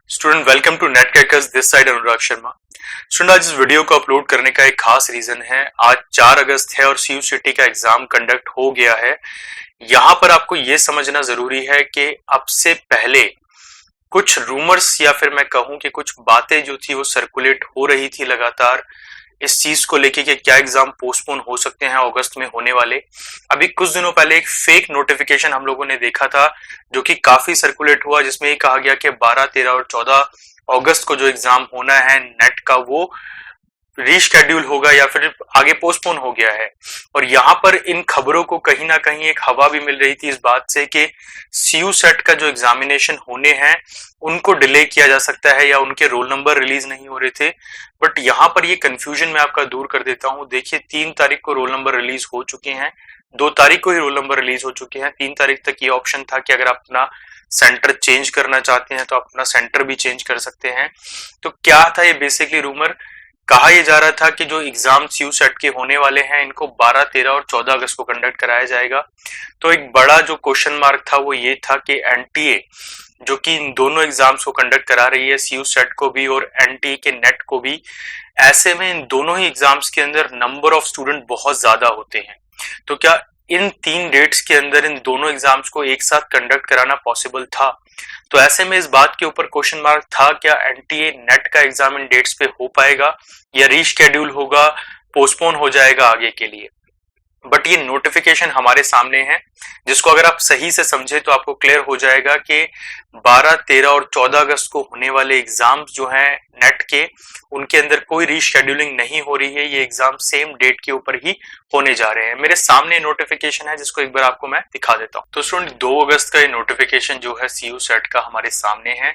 Student welcome to net crackers, this side Anurag Sharma. Student आज इस video को अपलोड करने का एक खास रीजन है। आज 4 अगस्त है और CUCT का एग्जाम कंडक्ट हो गया है। यहाँ पर आपको ये समझना जरूरी है कि अब से पहले कुछ रूमर्स या फिर मैं कहूं कि कुछ बातें जो थी वो सर्कुलेट हो रही थी लगातार इस चीज को लेके कि क्या एग्जाम पोस्टपोन हो सकते हैं अगस्त में होने वाले। अभी कुछ दिनों पहले एक फेक नोटिफिकेशन हम लोगों ने देखा था जो कि काफी सर्कुलेट हुआ, जिसमें ये कहा गया कि 12, 13 और 14 अगस्त को जो एग्जाम होना है नेट का वो रीशेड्यूल होगा या फिर आगे पोस्टपोन हो गया है। और यहाँ पर इन खबरों को कहीं ना कहीं एक हवा भी मिल रही थी इस बात से कि CUSET का जो एग्जामिनेशन होने हैं उनको डिले किया जा सकता है या उनके रोल नंबर रिलीज नहीं हो रहे थे। बट यहाँ पर ये कंफ्यूजन मैं आपका दूर कर देता हूँ। देखिए 3 तारीख को रोल नंबर रिलीज हो चुके हैं, 2 तारीख को ही रोल नंबर रिलीज हो चुके हैं। 3 तारीख तक ये ऑप्शन था कि अगर आप अपना सेंटर चेंज करना चाहते हैं तो आप अपना सेंटर भी चेंज कर सकते हैं। तो क्या था ये बेसिकली रूमर, कहा यह जा रहा था कि जो एग्जाम CUSET के होने वाले हैं इनको 12, 13 और 14 अगस्त को कंडक्ट कराया जाएगा। तो एक बड़ा जो क्वेश्चन मार्क था वो ये था कि NTA जो कि इन दोनों एग्जाम्स को कंडक्ट करा रही है, CUSET को भी और NTA के नेट को भी, ऐसे में इन दोनों ही एग्जाम्स के अंदर नंबर ऑफ स्टूडेंट बहुत ज्यादा होते हैं। तो क्या इन 3 डेट्स के अंदर इन दोनों एग्जाम्स को एक साथ कंडक्ट कराना पॉसिबल था? तो ऐसे में इस बात के ऊपर क्वेश्चन मार्क था, क्या NTA नेट का एग्जाम इन डेट्स पे हो पाएगा या रीशेड्यूल होगा, पोस्टपोन हो जाएगा आगे के लिए। बट ये नोटिफिकेशन हमारे सामने है जिसको अगर आप सही से समझे तो आपको क्लियर हो जाएगा कि 12, 13 और 14 अगस्त को होने वाले एग्जाम्स जो हैं नेट के, उनके अंदर कोई रीशेड्यूलिंग नहीं हो रही है। ये एग्जाम सेम डेट के ऊपर ही होने जा रहे हैं। मेरे सामने नोटिफिकेशन है जिसको एक बार आपको मैं दिखा देता हूँ। तो स्टूडेंट 2 अगस्त का ये नोटिफिकेशन जो है CUSET का हमारे सामने है,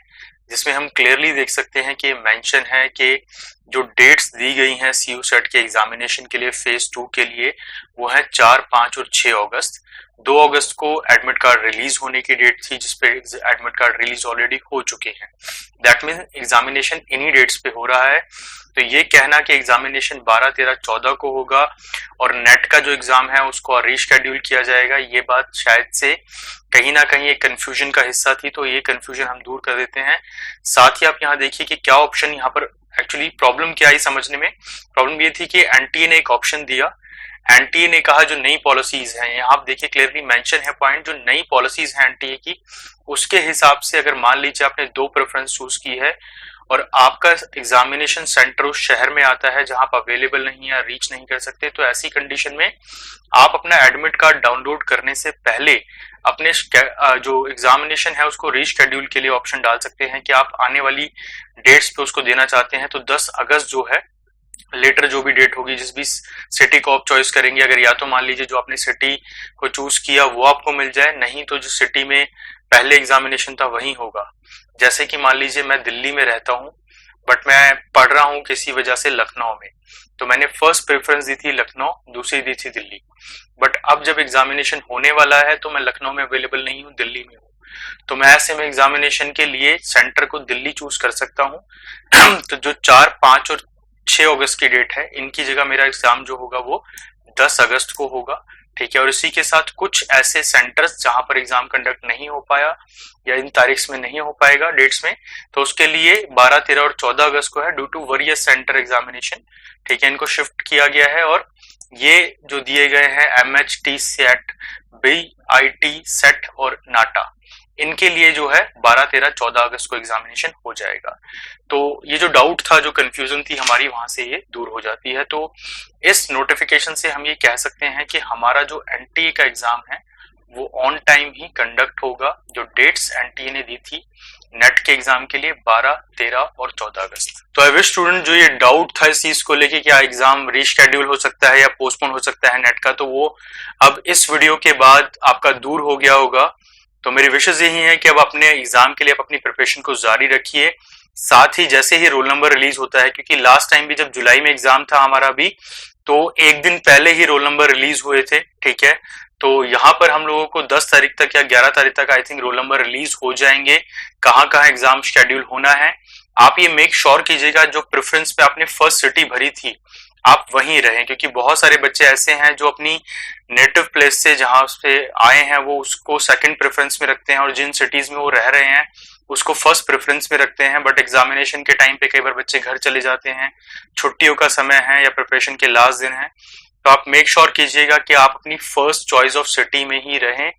जिसमें हम क्लियरली देख सकते हैं कि मेंशन है कि जो डेट्स दी गई हैं CUSET के एग्जामिनेशन के लिए फेज 2 के लिए वो है 4, 5 और 6 अगस्त। 2 अगस्त को एडमिट कार्ड रिलीज होने की डेट थी जिसपे एडमिट कार्ड रिलीज ऑलरेडी हो चुके हैं। दैट मीन एग्जामिनेशन इन्हीं डेट्स पे हो रहा है। तो ये कहना कि एग्जामिनेशन 12, 13, 14 को होगा और नेट का जो एग्जाम है उसको रीशेड्यूल किया जाएगा, ये बात शायद से कहीं ना कहीं एक कंफ्यूजन का हिस्सा थी। तो ये कंफ्यूजन हम दूर कर देते हैं। साथ ही आप यहाँ देखिए कि क्या ऑप्शन यहाँ पर एक्चुअली प्रॉब्लम क्या आई समझने में। प्रॉब्लम ये थी कि NTA ने एक ऑप्शन दिया। NTA ने कहा जो नई पॉलिसीज हैं, यहाँ आप देखिए क्लियरली मेंशन है पॉइंट, जो नई पॉलिसीज हैं NTA की उसके हिसाब से अगर मान लीजिए आपने 2 प्रेफरेंस चूज की है और आपका एग्जामिनेशन सेंटर उस शहर में आता है जहां आप अवेलेबल नहीं या रीच नहीं कर सकते, तो ऐसी कंडीशन में आप अपना एडमिट कार्ड डाउनलोड करने से पहले अपने जो एग्जामिनेशन है उसको रीशेड्यूल के लिए ऑप्शन डाल सकते हैं कि आप आने वाली डेट्स पे उसको देना चाहते हैं। तो 10 अगस्त जो है लेटर जो भी डेट होगी, जिस भी सिटी को आप चॉइस करेंगे, अगर या तो मान लीजिए जो आपने सिटी को चूज किया वो आपको मिल जाए, नहीं तो जो सिटी में पहले एग्जामिनेशन था वही होगा। जैसे कि मान लीजिए मैं दिल्ली में रहता हूँ बट मैं पढ़ रहा हूँ किसी वजह से लखनऊ में, तो मैंने फर्स्ट प्रेफरेंस दी थी लखनऊ, दूसरी दी थी दिल्ली। बट अब जब एग्जामिनेशन होने वाला है तो मैं लखनऊ में अवेलेबल नहीं हूँ, दिल्ली में हूँ, तो मैं ऐसे में एग्जामिनेशन के लिए सेंटर को दिल्ली चूज कर सकता हूँ। तो जो 4, 5 और 6 अगस्त की डेट है इनकी जगह मेरा एग्जाम जो होगा वो 10 अगस्त को होगा, ठीक है। और इसी के साथ कुछ ऐसे सेंटर्स जहां पर एग्जाम कंडक्ट नहीं हो पाया या इन तारीख में नहीं हो पाएगा डेट्स में, तो उसके लिए 12, 13 और 14 अगस्त को है due to various centre examination, ठीक है, इनको शिफ्ट किया गया है। और ये जो दिए गए हैं MHT सेट, BIT सेट और नाटा, इनके लिए जो है 12, 13, 14 अगस्त को एग्जामिनेशन हो जाएगा। तो ये जो डाउट था, जो कंफ्यूजन थी हमारी, वहां से ये दूर हो जाती है। तो इस नोटिफिकेशन से हम ये कह सकते हैं कि हमारा जो NTA का एग्जाम है वो ऑन टाइम ही कंडक्ट होगा। जो डेट्स NTA ने दी थी नेट के एग्जाम के लिए 12, 13 और 14 अगस्त। तो आई विश स्टूडेंट जो ये डाउट था इस चीज को लेके क्या एग्जाम रीशेड्यूल हो सकता है या पोस्टपोन हो सकता है नेट का, तो वो अब इस वीडियो के बाद आपका दूर हो गया होगा। तो मेरी विशेष यही है कि अब अपने एग्जाम के लिए आप अपनी प्रिपरेशन को जारी रखिए। साथ ही जैसे ही रोल नंबर रिलीज होता है, क्योंकि लास्ट टाइम भी जब जुलाई में एग्जाम था हमारा भी, तो एक दिन पहले ही रोल नंबर रिलीज हुए थे, ठीक है। तो यहाँ पर हम लोगों को 10 तारीख तक या 11 तारीख तक I think roll number release हो जाएंगे, कहाँ कहाँ एग्जाम शेड्यूल होना है। आप ये मेक श्योर कीजिएगा जो प्रेफरेंस पे आपने फर्स्ट सिटी भरी थी आप वहीं रहें, क्योंकि बहुत सारे बच्चे ऐसे हैं जो अपनी नेटिव प्लेस से जहां से आए हैं वो उसको सेकंड प्रेफरेंस में रखते हैं और जिन सिटीज में वो रह रहे हैं उसको फर्स्ट प्रेफरेंस में रखते हैं, बट एग्जामिनेशन के टाइम पे कई बार बच्चे घर चले जाते हैं, छुट्टियों का समय है या प्रिपरेशन के लास्ट दिन है, तो आप मेक श्योर कीजिएगा कि आप अपनी फर्स्ट चॉइस ऑफ सिटी में ही रहें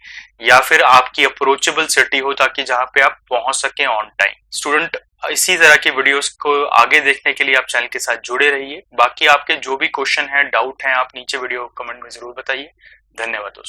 या फिर आपकी अप्रोचेबल सिटी हो, ताकि जहां पे आप पहुंच सकें ऑन टाइम। स्टूडेंट, इसी तरह की वीडियोस को आगे देखने के लिए आप चैनल के साथ जुड़े रहिए। बाकी आपके जो भी क्वेश्चन है, डाउट है, आप नीचे वीडियो कमेंट में जरूर बताइए। धन्यवाद दोस्तों।